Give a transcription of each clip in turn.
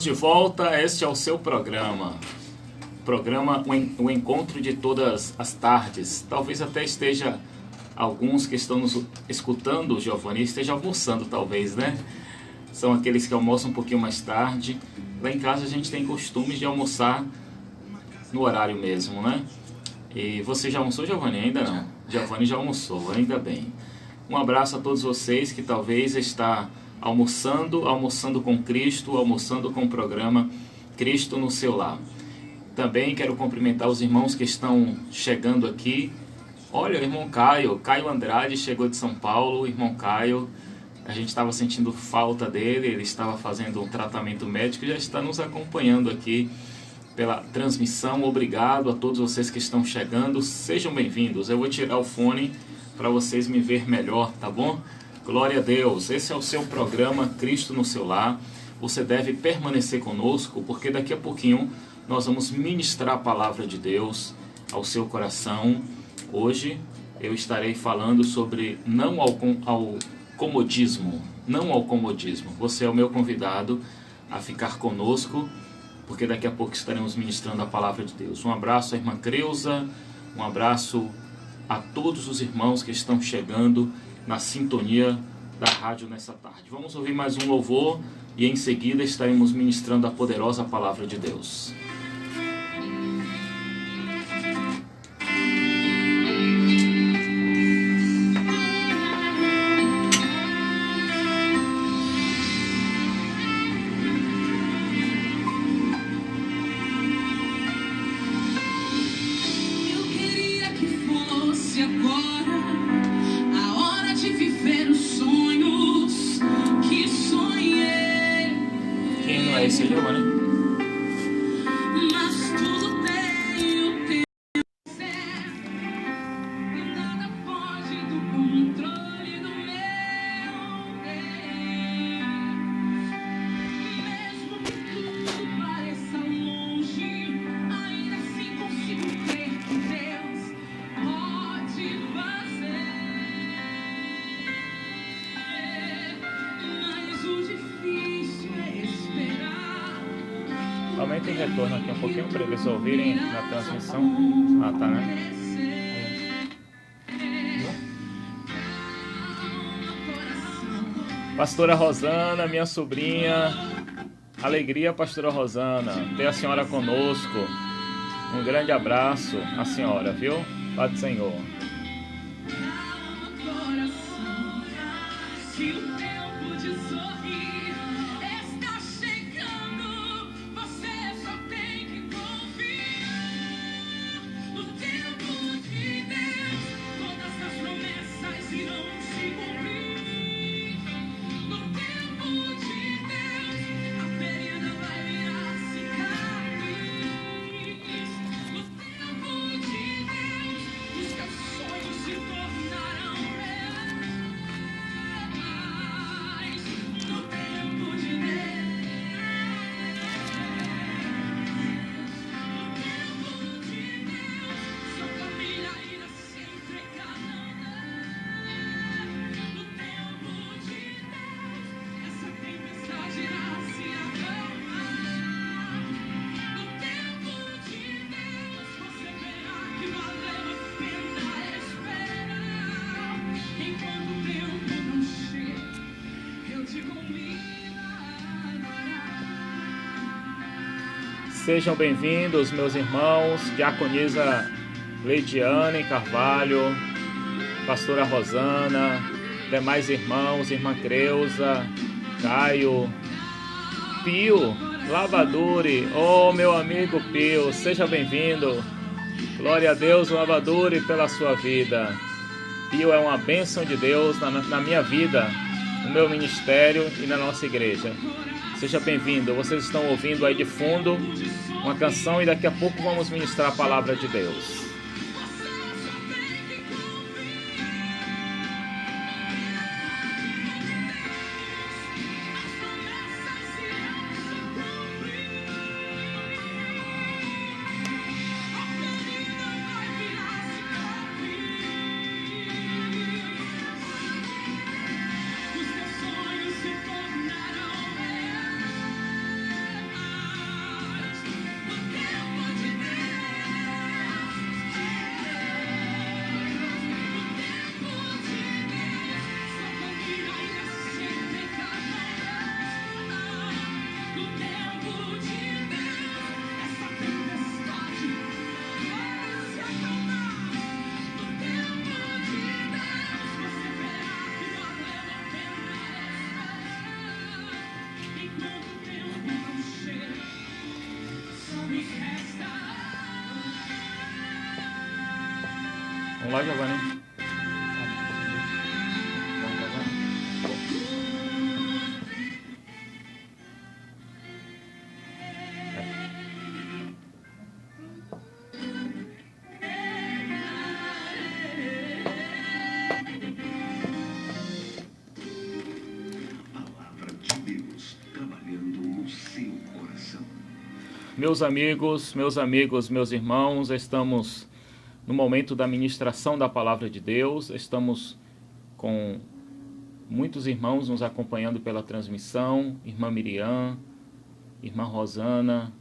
De volta, este é o seu programa o encontro de todas as tardes. Talvez até esteja alguns que estão nos escutando, Giovanni, esteja almoçando talvez, né? São aqueles que almoçam um pouquinho mais tarde. Lá em casa a gente tem costume de almoçar no horário mesmo, né? E você já almoçou, Giovanni? Ainda não. Giovanni já almoçou, ainda bem. Um abraço a todos vocês que talvez está almoçando com Cristo, almoçando com o programa Cristo no seu lar. Também quero cumprimentar os irmãos que estão chegando aqui. Olha, o irmão Caio Andrade chegou de São Paulo. Irmão Caio, a gente estava sentindo falta dele, ele estava fazendo um tratamento médico e já está nos acompanhando aqui pela transmissão. Obrigado a todos vocês que estão chegando, sejam bem-vindos. Eu vou tirar o fone para vocês me ver melhor, tá bom? Glória a Deus, esse é o seu programa Cristo no seu lar. Você deve permanecer conosco, porque daqui a pouquinho nós vamos ministrar a palavra de Deus ao seu coração. Hoje eu estarei falando sobre não ao comodismo. Você é o meu convidado a ficar conosco, porque daqui a pouco estaremos ministrando a palavra de Deus. Um abraço à irmã Creuza, um abraço a todos os irmãos que estão chegando na sintonia da rádio nessa tarde. Vamos ouvir mais um louvor e em seguida estaremos ministrando a poderosa palavra de Deus. Aumente o retorno aqui um pouquinho para eles ouvirem na transmissão. Ah, tá, né? Pastora Rosana, minha sobrinha. Alegria, Pastora Rosana, ter a senhora conosco. Um grande abraço à senhora, viu? Paz do Senhor. Sejam bem-vindos, meus irmãos, diaconisa Leidiane Carvalho, pastora Rosana, demais irmãos, irmã Creuza, Caio, Pio, Lavadure, oh meu amigo Pio, seja bem-vindo. Glória a Deus, Lavadure, pela sua vida. Pio é uma bênção de Deus na minha vida, no meu ministério e na nossa igreja. Seja bem-vindo. Vocês estão ouvindo aí de fundo uma canção e daqui a pouco vamos ministrar a palavra de Deus. Vamos lá, Giovanni. Meus amigos, meus irmãos, estamos no momento da ministração da Palavra de Deus. Estamos com muitos irmãos nos acompanhando pela transmissão. Irmã Miriam, Irmã Rosana,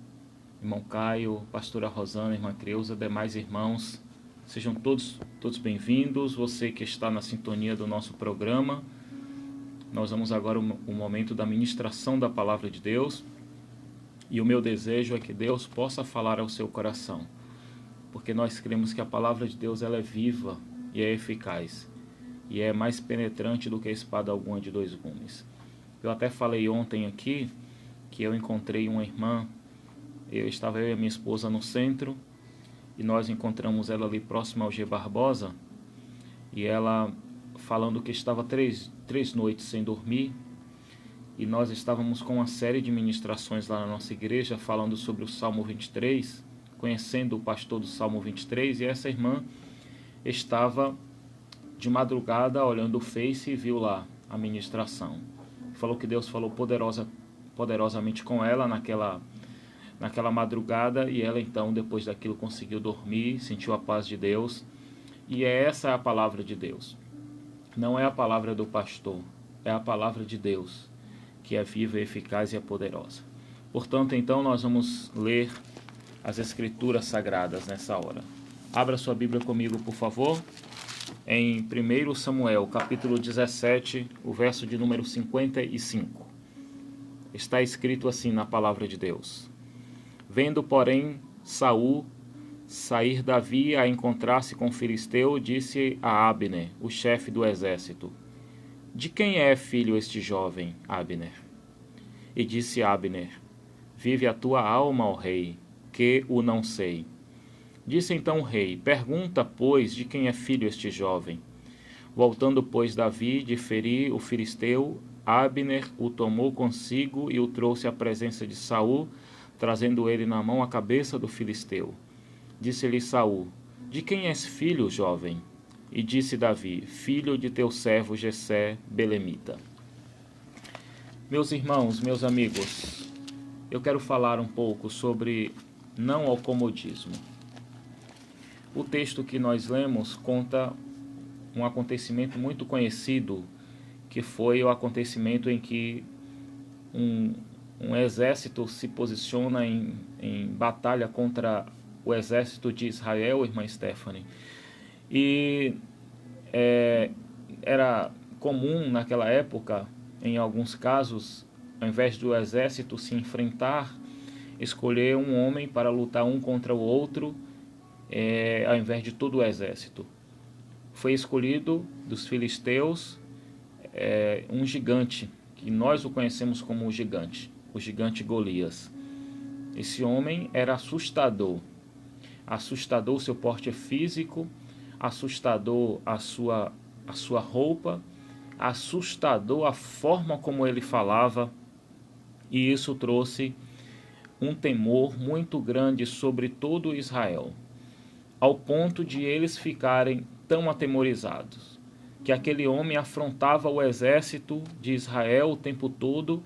Irmão Caio, Pastora Rosana, Irmã Creuza, demais irmãos. Sejam todos bem-vindos. Você que está na sintonia do nosso programa. Nós vamos agora o momento da ministração da Palavra de Deus. E o meu desejo é que Deus possa falar ao seu coração, porque nós cremos que a palavra de Deus ela é viva e é eficaz, e é mais penetrante do que a espada alguma de dois gumes. Eu até falei ontem aqui que eu encontrei uma irmã, eu e a minha esposa no centro, e nós encontramos ela ali próximo ao G. Barbosa, e ela falando que estava três noites sem dormir. E nós estávamos com uma série de ministrações lá na nossa igreja, falando sobre o Salmo 23, conhecendo o pastor do Salmo 23, e essa irmã estava de madrugada olhando o Face e viu lá a ministração. Falou que Deus falou poderosamente com ela naquela madrugada, e ela então, depois daquilo, conseguiu dormir, sentiu a paz de Deus. E essa é a palavra de Deus. Não é a palavra do pastor, é a palavra de Deus, que é viva, eficaz e é poderosa. Portanto, então, nós vamos ler as Escrituras Sagradas nessa hora. Abra sua Bíblia comigo, por favor, em 1 Samuel, capítulo 17, o verso de número 55. Está escrito assim na palavra de Deus: Vendo, porém, Saul sair Davi a encontrar-se com o filisteu, disse a Abner, o chefe do exército: De quem é filho este jovem, Abner? E disse Abner: Vive a tua alma, ó rei, que o não sei. Disse então o rei: Pergunta, pois, de quem é filho este jovem? Voltando, pois, Davi de ferir o filisteu, Abner o tomou consigo e o trouxe à presença de Saul, trazendo ele na mão a cabeça do filisteu. Disse-lhe Saul: De quem és filho, jovem? E disse Davi: Filho de teu servo Jessé belemita. Meus irmãos, meus amigos, eu quero falar um pouco sobre não ao comodismo. O texto que nós lemos conta um acontecimento muito conhecido, que foi o acontecimento em que um exército se posiciona em batalha contra o exército de Israel, irmã Stephanie. E era comum naquela época, em alguns casos, ao invés do exército se enfrentar, escolher um homem para lutar um contra o outro, ao invés de todo o exército. Foi escolhido dos filisteus um gigante, que nós o conhecemos como o gigante Golias. Esse homem era assustador o seu porte físico, assustador a sua roupa, assustador a forma como ele falava, e isso trouxe um temor muito grande sobre todo Israel, ao ponto de eles ficarem tão atemorizados, que aquele homem afrontava o exército de Israel o tempo todo,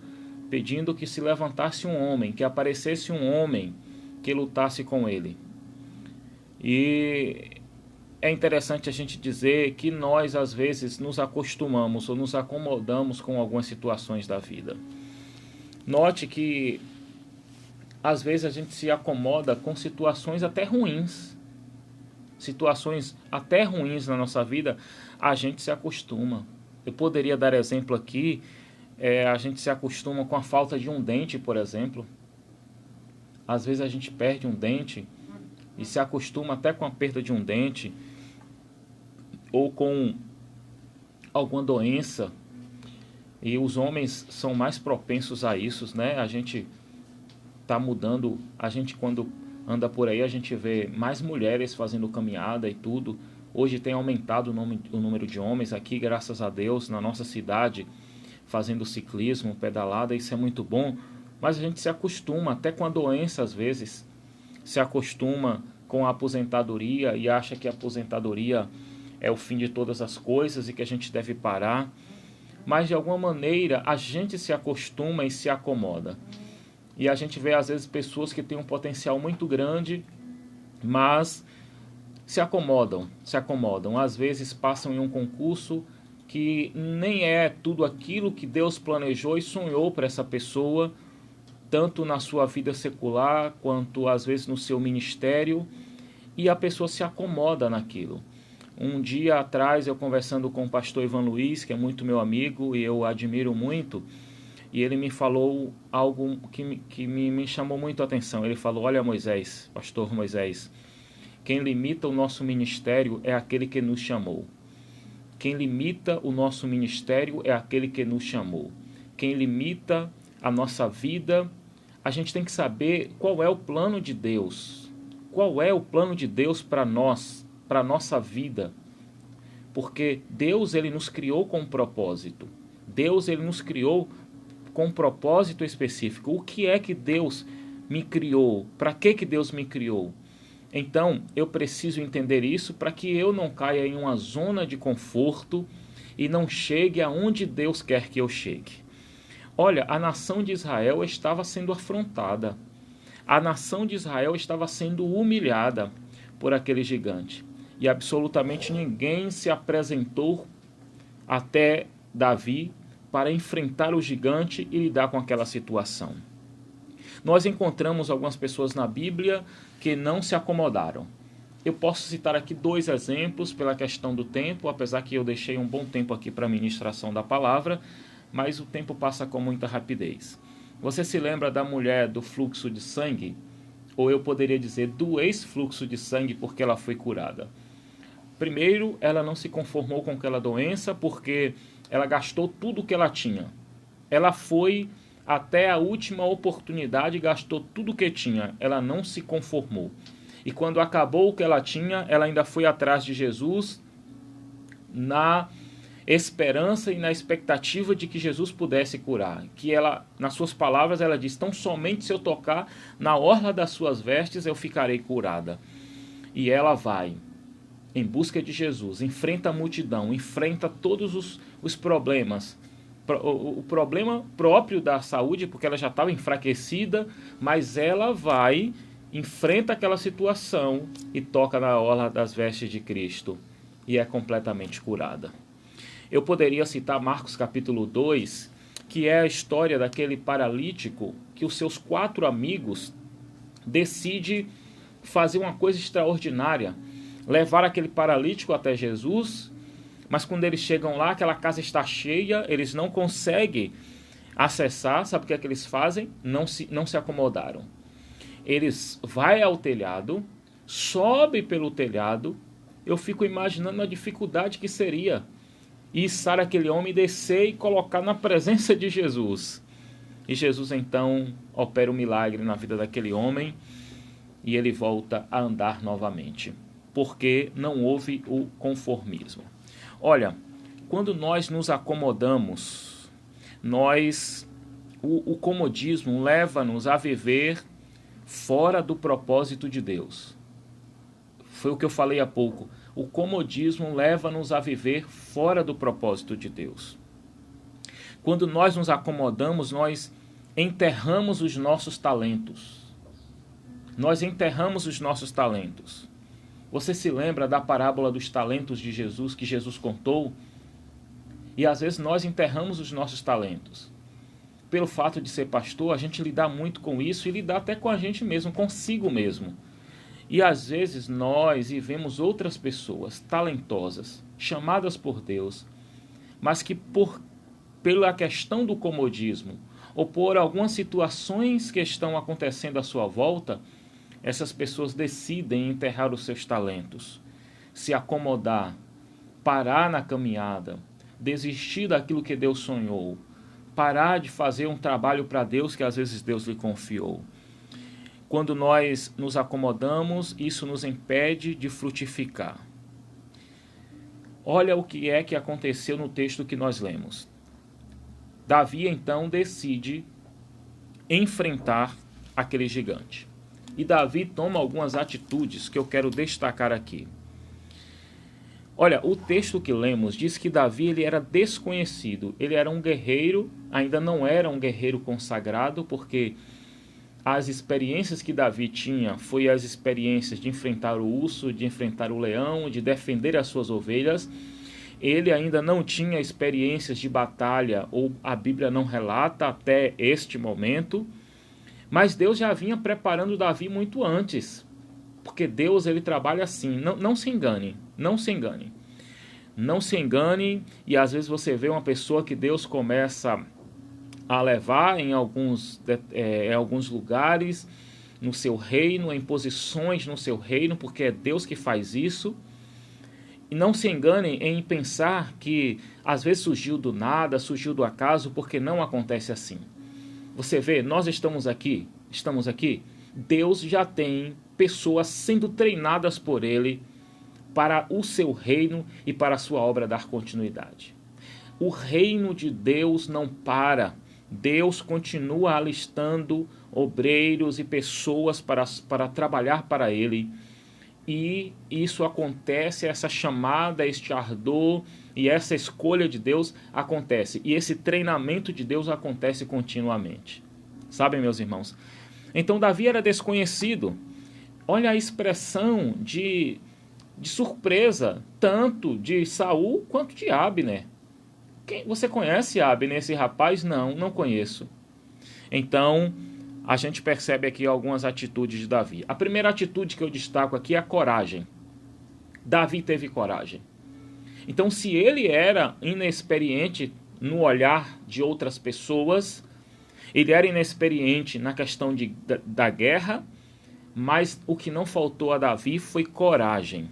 pedindo que se levantasse um homem, que aparecesse um homem que lutasse com ele. E é interessante a gente dizer que nós, às vezes, nos acostumamos ou nos acomodamos com algumas situações da vida. Note que, às vezes, a gente se acomoda com situações até ruins. Situações até ruins na nossa vida, a gente se acostuma. Eu poderia dar exemplo aqui, a gente se acostuma com a falta de um dente, por exemplo. Às vezes a gente perde um dente e se acostuma até com a perda de um dente, ou com alguma doença, e os homens são mais propensos a isso, né? A gente está mudando, a gente quando anda por aí, a gente vê mais mulheres fazendo caminhada e tudo, Hoje tem aumentado o número de homens aqui, graças a Deus, na nossa cidade, fazendo ciclismo, pedalada, isso é muito bom. Mas a gente se acostuma, até com a doença às vezes, se acostuma com a aposentadoria e acha que a aposentadoria é o fim de todas as coisas e que a gente deve parar. Mas de alguma maneira a gente se acostuma e se acomoda. E a gente vê às vezes pessoas que têm um potencial muito grande, mas se acomodam. Às vezes passam em um concurso que nem é tudo aquilo que Deus planejou e sonhou para essa pessoa, tanto na sua vida secular, quanto às vezes no seu ministério, e a pessoa se acomoda naquilo. Um dia atrás, eu conversando com o pastor Ivan Luiz, que é muito meu amigo e eu admiro muito, e ele me falou algo que me chamou muito a atenção. Ele falou: olha, Moisés, pastor Moisés, quem limita o nosso ministério é aquele que nos chamou. Quem limita o nosso ministério é aquele que nos chamou. Quem limita a nossa vida, a gente tem que saber qual é o plano de Deus. Qual é o plano de Deus para nós, para a nossa vida? Porque Deus, ele nos criou com um propósito. Deus, ele nos criou com um propósito específico. O que é que Deus me criou? Para que Deus me criou? Então, eu preciso entender isso para que eu não caia em uma zona de conforto e não chegue aonde Deus quer que eu chegue. Olha, a nação de Israel estava sendo afrontada. A nação de Israel estava sendo humilhada por aquele gigante. E absolutamente ninguém se apresentou até Davi para enfrentar o gigante e lidar com aquela situação. Nós encontramos algumas pessoas na Bíblia que não se acomodaram. Eu posso citar aqui 2 exemplos pela questão do tempo, apesar que eu deixei um bom tempo aqui para a ministração da palavra, mas o tempo passa com muita rapidez. Você se lembra da mulher do fluxo de sangue? Ou eu poderia dizer do ex-fluxo de sangue, porque ela foi curada. Primeiro, ela não se conformou com aquela doença porque ela gastou tudo o que ela tinha. Ela foi até a última oportunidade e gastou tudo o que tinha. Ela não se conformou. E quando acabou o que ela tinha, ela ainda foi atrás de Jesus na esperança e na expectativa de que Jesus pudesse curar. Que ela, nas suas palavras, ela diz: tão somente se eu tocar na orla das suas vestes, eu ficarei curada. E ela vai em busca de Jesus, enfrenta a multidão, enfrenta todos os problemas. O problema próprio da saúde, porque ela já estava enfraquecida, mas ela vai, enfrenta aquela situação e toca na orla das vestes de Cristo e é completamente curada. Eu poderia citar Marcos capítulo 2, que é a história daquele paralítico que os seus 4 amigos decidem fazer uma coisa extraordinária, levar aquele paralítico até Jesus, mas quando eles chegam lá, aquela casa está cheia, eles não conseguem acessar. Sabe o que é que eles fazem? Não se acomodaram. Eles vão ao telhado, sobem pelo telhado. Eu fico imaginando a dificuldade que seria içar aquele homem, descer e colocar na presença de Jesus. E Jesus então opera um milagre na vida daquele homem e ele volta a andar novamente, porque não houve o conformismo. Olha, quando nós nos acomodamos, o comodismo leva-nos a viver fora do propósito de Deus. Foi o que eu falei há pouco. O comodismo leva-nos a viver fora do propósito de Deus. Quando nós nos acomodamos, nós enterramos os nossos talentos. Nós enterramos os nossos talentos. Você se lembra da parábola dos talentos de Jesus, que Jesus contou? E às vezes nós enterramos os nossos talentos. Pelo fato de ser pastor, a gente lida muito com isso e lida até com a gente mesmo, consigo mesmo. E às vezes nós vemos outras pessoas talentosas, chamadas por Deus, mas que pela questão do comodismo ou por algumas situações que estão acontecendo à sua volta, essas pessoas decidem enterrar os seus talentos, se acomodar, parar na caminhada, desistir daquilo que Deus sonhou, parar de fazer um trabalho para Deus que às vezes Deus lhe confiou. Quando nós nos acomodamos, isso nos impede de frutificar. Olha o que é que aconteceu no texto que nós lemos. Davi então decide enfrentar aquele gigante. E Davi toma algumas atitudes que eu quero destacar aqui. Olha, o texto que lemos diz que Davi ele era desconhecido. Ele era um guerreiro, ainda não era um guerreiro consagrado, porque as experiências que Davi tinha foi as experiências de enfrentar o urso, de enfrentar o leão, de defender as suas ovelhas. Ele ainda não tinha experiências de batalha, ou a Bíblia não relata até este momento. Mas Deus já vinha preparando Davi muito antes. Porque Deus ele trabalha assim. Não se engane, não se engane. Não se engane, e às vezes você vê uma pessoa que Deus começa a levar em alguns lugares no seu reino, em posições no seu reino, porque é Deus que faz isso. E não se enganem em pensar que às vezes surgiu do nada, surgiu do acaso, porque não acontece assim. Você vê, nós estamos aqui, Deus já tem pessoas sendo treinadas por Ele para o seu reino e para a sua obra dar continuidade. O reino de Deus não para. Deus continua alistando obreiros e pessoas para trabalhar para Ele. E isso acontece, essa chamada, este ardor e essa escolha de Deus acontece. E esse treinamento de Deus acontece continuamente. Sabem, meus irmãos? Então Davi era desconhecido. Olha a expressão de surpresa, tanto de Saul quanto de Abner. Você conhece Abner, esse rapaz? Não conheço. Então, a gente percebe aqui algumas atitudes de Davi. A primeira atitude que eu destaco aqui é a coragem. Davi teve coragem. Então, se ele era inexperiente no olhar de outras pessoas, ele era inexperiente na questão da guerra, mas o que não faltou a Davi foi coragem.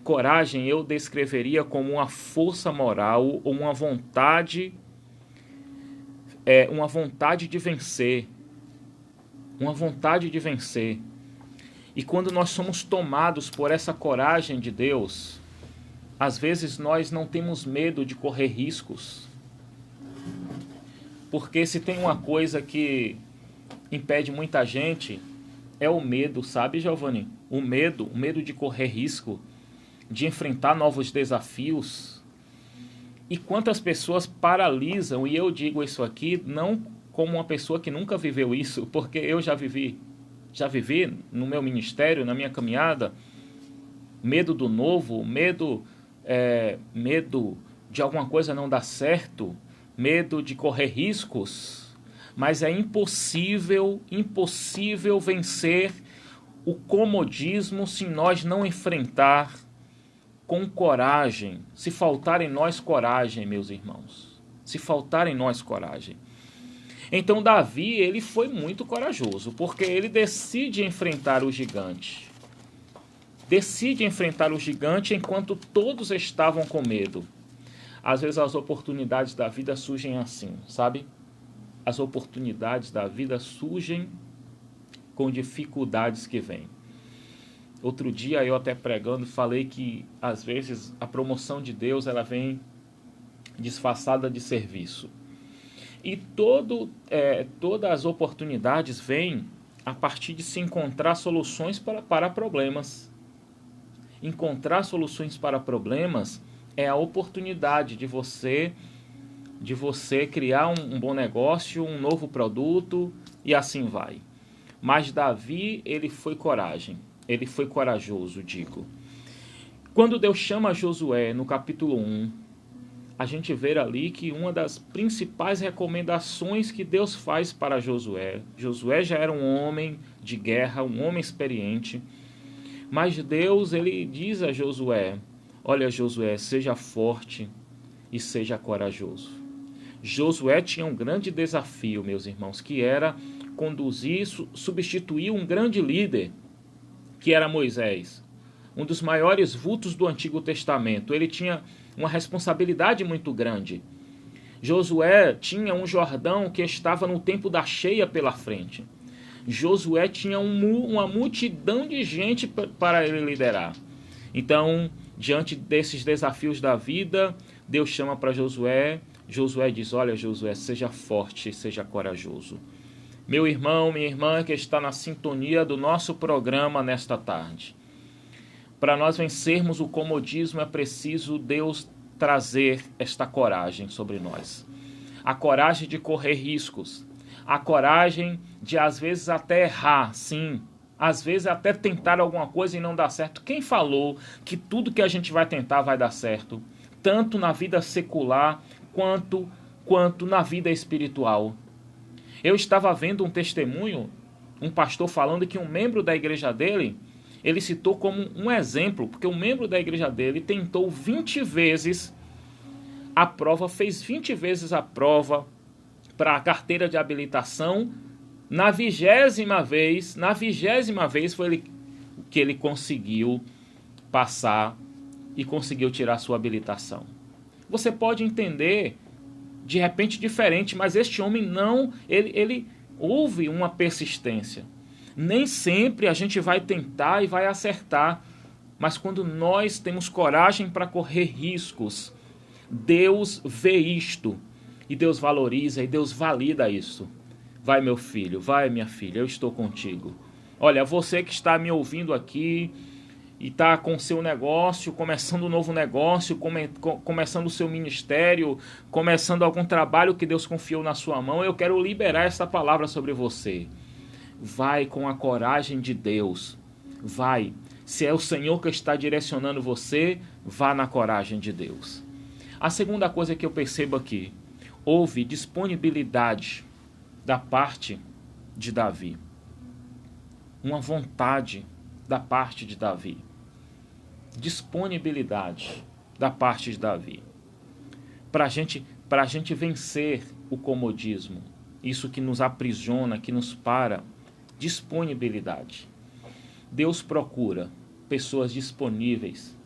Coragem eu descreveria como uma força moral ou uma vontade de vencer. Uma vontade de vencer. E quando nós somos tomados por essa coragem de Deus, às vezes nós não temos medo de correr riscos. Porque se tem uma coisa que impede muita gente, é o medo, sabe, Giovanni? O medo de correr risco, de enfrentar novos desafios. E quantas pessoas paralisam, e eu digo isso aqui não como uma pessoa que nunca viveu isso, porque eu já vivi no meu ministério, na minha caminhada, medo do novo, medo de alguma coisa não dar certo, medo de correr riscos, mas é impossível vencer o comodismo se nós não enfrentar com coragem, se faltar em nós coragem, meus irmãos, se faltar em nós coragem. Então Davi, ele foi muito corajoso, porque ele decide enfrentar o gigante. Decide enfrentar o gigante enquanto todos estavam com medo. Às vezes as oportunidades da vida surgem assim, sabe? As oportunidades da vida surgem com dificuldades que vêm. Outro dia eu até pregando falei que às vezes a promoção de Deus ela vem disfarçada de serviço. E todas as oportunidades vêm a partir de se encontrar soluções para problemas. Encontrar soluções para problemas é a oportunidade de você criar um bom negócio, um novo produto e assim vai. Mas Davi, ele foi coragem. Ele foi corajoso, digo. Quando Deus chama Josué, no capítulo 1, a gente vê ali que uma das principais recomendações que Deus faz para Josué já era um homem de guerra, um homem experiente, mas Deus, ele diz a Josué, olha Josué, seja forte e seja corajoso. Josué tinha um grande desafio, meus irmãos, que era substituir um grande líder, que era Moisés, um dos maiores vultos do Antigo Testamento. Ele tinha uma responsabilidade muito grande. Josué tinha um Jordão que estava no tempo da cheia pela frente. Josué tinha uma multidão de gente para ele liderar. Então, Diante desses desafios da vida, Deus chama para Josué. Josué diz, olha Josué, seja forte, seja corajoso. Meu irmão, minha irmã que está na sintonia do nosso programa nesta tarde. Para nós vencermos o comodismo é preciso Deus trazer esta coragem sobre nós. A coragem de correr riscos. A coragem de às vezes até errar, sim. Às vezes até tentar alguma coisa e não dar certo. Quem falou que tudo que a gente vai tentar vai dar certo? Tanto na vida secular quanto na vida espiritual. Eu estava vendo um testemunho, um pastor falando que um membro da igreja dele, ele citou como um exemplo, porque um membro da igreja dele tentou 20 vezes a prova, fez 20 vezes a prova para a carteira de habilitação. Na 20ª vez foi que ele conseguiu passar e conseguiu tirar sua habilitação. Você pode entender de repente diferente, mas este homem não, ele houve uma persistência. Nem sempre a gente vai tentar e vai acertar, mas quando nós temos coragem para correr riscos, Deus vê isto e Deus valoriza e Deus valida isso. Vai meu filho, vai minha filha, eu estou contigo. Olha, você que está me ouvindo aqui e está com o seu negócio, começando um novo negócio, começando o seu ministério, começando algum trabalho que Deus confiou na sua mão, eu quero liberar essa palavra sobre você. Vai com a coragem de Deus. Vai. Se é o Senhor que está direcionando você, vá na coragem de Deus. A segunda coisa que eu percebo aqui, houve disponibilidade da parte de Davi. Uma vontade da parte de Davi. Disponibilidade da parte de Davi. Para a gente vencer o comodismo, isso que nos aprisiona, que nos para, disponibilidade. Deus procura pessoas disponíveis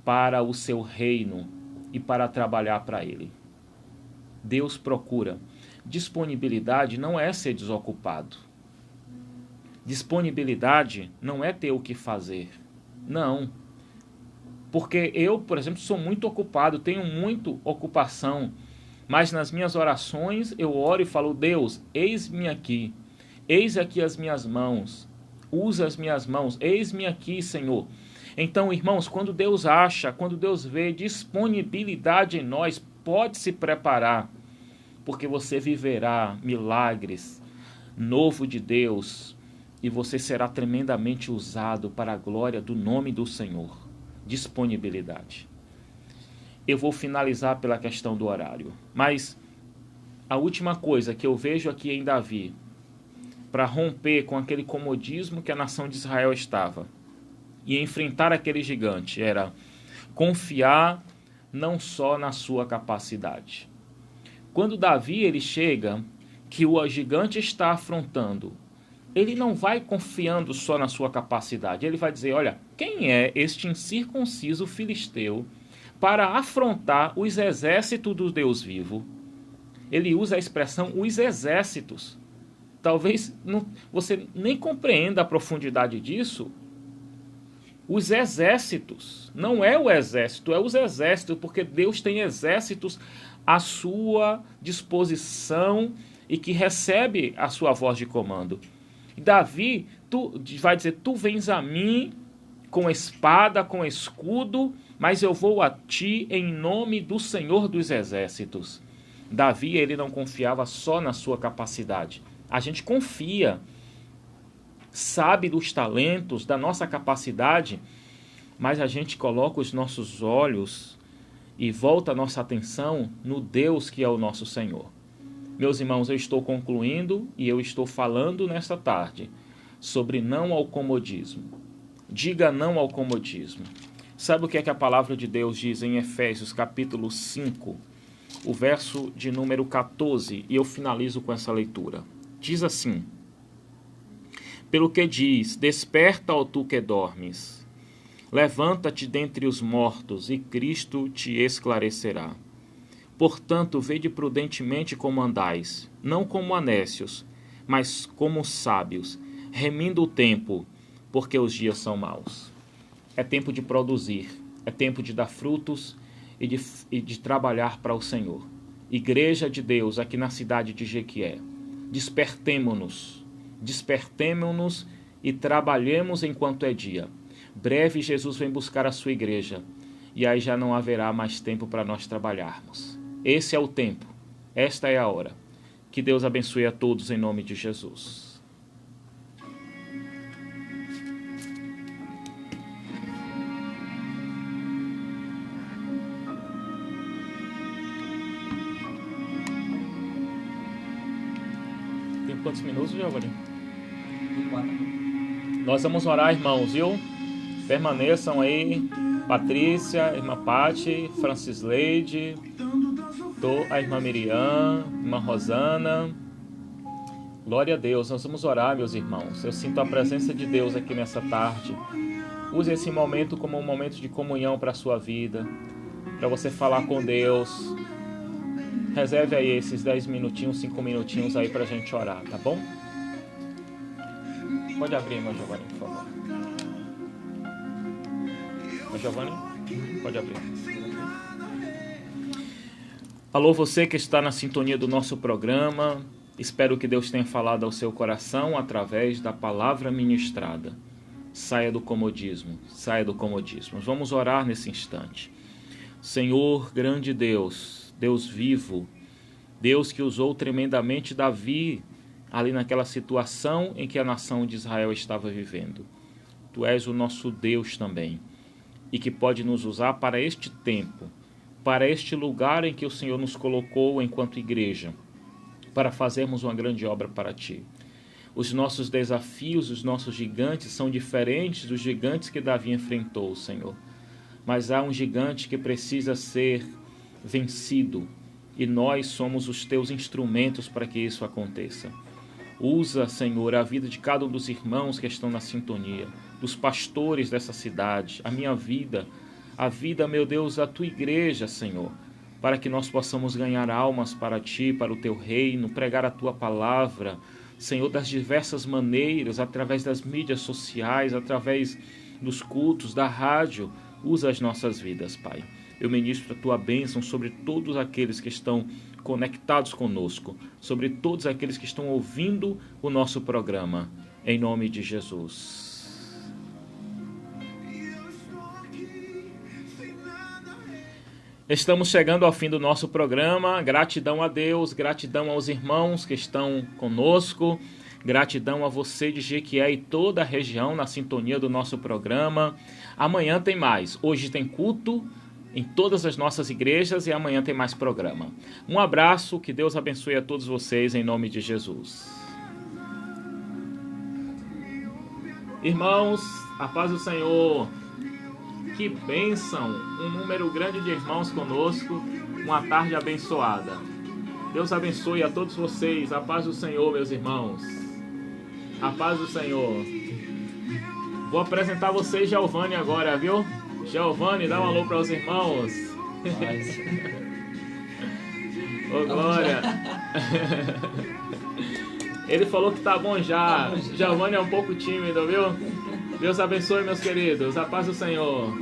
para o seu reino e para trabalhar para Ele. Deus procura. Disponibilidade não é ser desocupado. Disponibilidade não é ter o que fazer. Não. Porque eu, por exemplo, sou muito ocupado, tenho muita ocupação, mas nas minhas orações eu oro e falo, Deus, eis-me aqui as minhas mãos, usa as minhas mãos, eis-me aqui, Senhor. Então, irmãos, quando Deus vê disponibilidade em nós, pode se preparar, porque você viverá milagres, novo de Deus, e você será tremendamente usado para a glória do nome do Senhor. Disponibilidade. Eu vou finalizar pela questão do horário, mas a última coisa que eu vejo aqui em Davi, para romper com aquele comodismo que a nação de Israel estava e enfrentar aquele gigante, era confiar não só na sua capacidade. Quando Davi ele chega, que o gigante está afrontando, ele não vai confiando só na sua capacidade, ele vai dizer, olha, quem é este incircunciso filisteu para afrontar os exércitos do Deus vivo? Ele usa a expressão os exércitos. Talvez você nem compreenda a profundidade disso. Os exércitos, não é o exército, é os exércitos, porque Deus tem exércitos à sua disposição e que recebe a sua voz de comando. Davi, vai dizer, tu vens a mim com espada, com escudo, mas eu vou a ti em nome do Senhor dos Exércitos. Davi, ele não confiava só na sua capacidade. A gente confia, sabe dos talentos, da nossa capacidade, mas a gente coloca os nossos olhos e volta a nossa atenção no Deus que é o nosso Senhor. Meus irmãos, eu estou concluindo e eu estou falando nesta tarde sobre não ao comodismo. Diga não ao comodismo. Sabe o que é que a palavra de Deus diz em Efésios capítulo 5, o verso de número 14, e eu finalizo com essa leitura. Diz assim, pelo que diz, desperta, ó tu que dormes, levanta-te dentre os mortos e Cristo te esclarecerá. Portanto, vede prudentemente como andais, não como anécios, mas como sábios, remindo o tempo, porque os dias são maus. É tempo de produzir, É tempo de dar frutos e de trabalhar para o Senhor. Igreja de Deus, aqui na cidade de Jequié, despertemo-nos e trabalhemos enquanto é dia. Breve Jesus vem buscar a sua igreja e aí já não haverá mais tempo para nós trabalharmos. Esse é o tempo, esta é a hora. Que Deus abençoe a todos em nome de Jesus. Tem quantos minutos, Giovanni? 4. Nós vamos orar, irmãos, viu? Permaneçam aí. Patrícia, irmã Pati, Francisleide, a irmã Miriam, irmã Rosana. Glória a Deus, nós vamos orar, meus irmãos. Eu sinto a presença de Deus aqui nessa tarde. Use esse momento como um momento de comunhão para a sua vida, para você falar com Deus. Reserve aí esses 10 minutinhos, 5 minutinhos aí para a gente orar, tá bom? Pode abrir, irmã Giovanni, por favor. Irmã Giovanni, pode abrir. Alô, você que está na sintonia do nosso programa. Espero que Deus tenha falado ao seu coração através da palavra ministrada. Saia do comodismo, saia do comodismo. Vamos orar nesse instante. Senhor, grande Deus, Deus vivo, Deus que usou tremendamente Davi ali naquela situação em que a nação de Israel estava vivendo. Tu és o nosso Deus também e que pode nos usar para este tempo, para este lugar em que o Senhor nos colocou enquanto igreja, para fazermos uma grande obra para Ti. Os nossos desafios, os nossos gigantes são diferentes dos gigantes que Davi enfrentou, Senhor. Mas há um gigante que precisa ser vencido e nós somos os Teus instrumentos para que isso aconteça. Usa, Senhor, a vida de cada um dos irmãos que estão na sintonia, dos pastores dessa cidade, a minha vida, a vida, meu Deus, da Tua igreja, Senhor, para que nós possamos ganhar almas para Ti, para o Teu reino, pregar a Tua palavra, Senhor, das diversas maneiras, através das mídias sociais, através dos cultos, da rádio. Usa as nossas vidas, Pai. Eu ministro a Tua bênção sobre todos aqueles que estão conectados conosco, sobre todos aqueles que estão ouvindo o nosso programa, em nome de Jesus. Estamos chegando ao fim do nosso programa. Gratidão a Deus, gratidão aos irmãos que estão conosco, gratidão a você de Jequié e toda a região na sintonia do nosso programa. Amanhã tem mais. Hoje tem culto em todas as nossas igrejas e amanhã tem mais programa. Um abraço, que Deus abençoe a todos vocês em nome de Jesus. Irmãos, a paz do Senhor. Que bênção, um número grande de irmãos conosco, uma tarde abençoada. Deus abençoe a todos vocês, a paz do Senhor, meus irmãos. A paz do Senhor. Vou apresentar vocês, Giovanni, agora, viu? Giovanni, dá um alô para os irmãos. Ô, Glória. Ele falou que tá bom já. Giovanni é um pouco tímido, viu? Deus abençoe, meus queridos. A paz do Senhor.